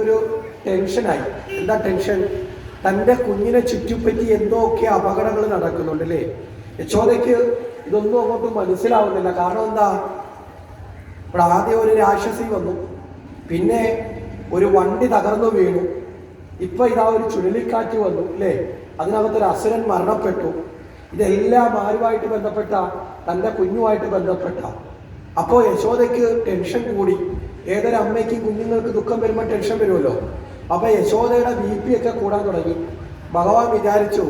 ഒരു ടെൻഷനായി. എന്താ ടെൻഷൻ? തൻ്റെ കുഞ്ഞിനെ ചുറ്റിപ്പറ്റി എന്തൊക്കെ അപകടങ്ങൾ നടക്കുന്നുണ്ട് അല്ലേ? യശോദയ്ക്ക് ഇതൊന്നും അങ്ങോട്ട് മനസ്സിലാവുന്നില്ല. കാരണം എന്താ? ഇവിടെ ആദ്യം ഒരു രാക്ഷസി വന്നു, പിന്നെ ഒരു വണ്ടി തകർന്നു വീണു, ഇപ്പൊ ഇതാ ഒരു ചുഴലിക്കാറ്റ് വന്നു അല്ലേ? അതിനകത്തൊരു അസുരൻ മരണപ്പെട്ടു. ഇതെല്ലാം ആരുമായിട്ട് ബന്ധപ്പെട്ട? തൻ്റെ കുഞ്ഞുമായിട്ട് ബന്ധപ്പെട്ട. അപ്പോൾ യശോദയ്ക്ക് ടെൻഷൻ കൂടി. ഏതൊരു അമ്മയ്ക്ക് കുഞ്ഞുങ്ങൾക്ക് ദുഃഖം വരുമ്പോൾ ടെൻഷൻ വരുമല്ലോ. അപ്പൊ യശോദയുടെ BP ഒക്കെ കൂടാൻ തുടങ്ങി. ഭഗവാൻ വിചാരിച്ചു,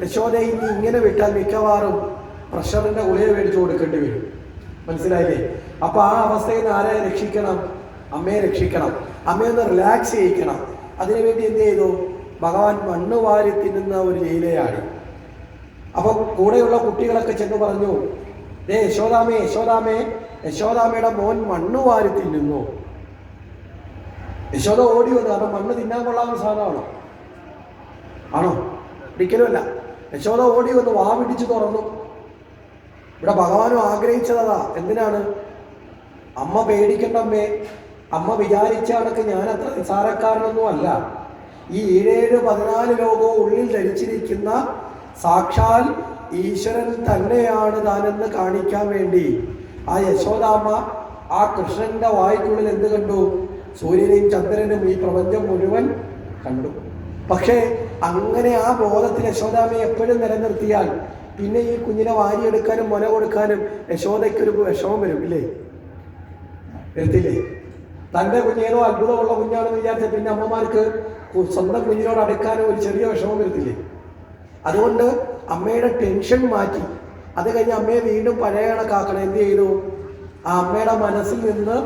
യശോദയെ ഇനി ഇങ്ങനെ വിട്ടാൽ മിക്കവാറും പ്രഷറിന്റെ ഗുളിക മേടിച്ചു കൊടുക്കേണ്ടി വരും. മനസ്സിലായില്ലേ? അപ്പൊ ആ അവസ്ഥയിൽ നിന്ന് ആരെ രക്ഷിക്കണം? അമ്മയെ രക്ഷിക്കണം. അമ്മയൊന്ന് റിലാക്സ് ചെയ്യിക്കണം. അതിനുവേണ്ടി എന്ത് ചെയ്തു? ഭഗവാൻ മണ്ണ് വാരി തിന്നുന്ന ഒരു ലീലയാടി. അപ്പൊ കൂടെയുള്ള കുട്ടികളൊക്കെ ചെന്ന് പറഞ്ഞു, യശോദാമേ യശോദാമേ, യശോദാമയുടെ മോൻ മണ്ണ് വാരി തിന്നുന്നു. യശോദ ഓടി വന്നു. കാരണം മണ്ണ് തിന്നാൻ കൊള്ളാവുന്ന സാധനമാണോ? ആണോ? ഒരിക്കലുമല്ല. യശോദ ഓടി വന്ന് വാ പിടിച്ചു തുറന്നു. ഇവിടെ ഭഗവാനും ആഗ്രഹിച്ചതാ. എന്തിനാണ്? അമ്മ പേടിക്കണ്ട അമ്മേ, അമ്മ വിചാരിച്ച കണക്ക് ഞാൻ അത്ര നിസാരക്കാരനൊന്നും അല്ല. ഈ 7-14 ലോകവും ഉള്ളിൽ ധരിച്ചിരിക്കുന്ന സാക്ഷാൽ ഈശ്വരൻ തന്നെയാണ് താനെന്ന് കാണിക്കാൻ വേണ്ടി ആ യശോദാമ്മ ആ കൃഷ്ണന്റെ വായ്ക്കുള്ളിൽ എന്ത് കണ്ടു? സൂര്യനെയും ചന്ദ്രനും ഈ പ്രപഞ്ചം മുഴുവൻ കണ്ടു. പക്ഷേ അങ്ങനെ ആ ബോധത്തിൽ യശോദാമ്മയെ എപ്പോഴും നിലനിർത്തിയാൽ പിന്നെ ഈ കുഞ്ഞിനെ വാരിയെടുക്കാനും മുല കൊടുക്കാനും യശോദയ്ക്കൊരു വിഷമം വരും ഇല്ലേ? വരത്തില്ലേ? തൻ്റെ കുഞ്ഞേതോ അത്ഭുതമുള്ള കുഞ്ഞാണെന്ന് വിചാരിച്ച പിന്നെ അമ്മമാർക്ക് സ്വന്തം കുഞ്ഞിനോട് അടുക്കാനും ഒരു ചെറിയ വിഷമം വരത്തില്ലേ? അതുകൊണ്ട് അമ്മയുടെ ടെൻഷൻ മാറ്റി. അത് കഴിഞ്ഞ് അമ്മയെ വീണ്ടും പഴയ കണക്കാക്കണം. എന്ത് ചെയ്തു? ആ അമ്മയുടെ മനസ്സിൽ നിന്ന്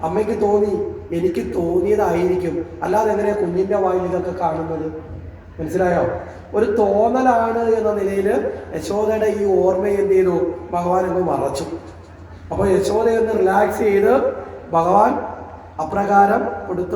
അമ്മയ്ക്ക് തോന്നി, എനിക്ക് തോന്നിയതായിരിക്കും, അല്ലാതെ എങ്ങനെയാ കുഞ്ഞിൻ്റെ വായിൽ ഇതൊക്കെ കാണുന്നത്? മനസ്സിലായോ? ഒരു തോന്നലാണ് എന്ന നിലയിൽ യശോദയുടെ ഈ ഓർമ്മയെ എന്ത് ചെയ്തു? ഭഗവാൻ ഒന്ന് മറച്ചു. അപ്പോൾ യശോദയൊന്ന് റിലാക്സ് ചെയ്ത് ഭഗവാൻ അപ്രകാരം കൊടുത്ത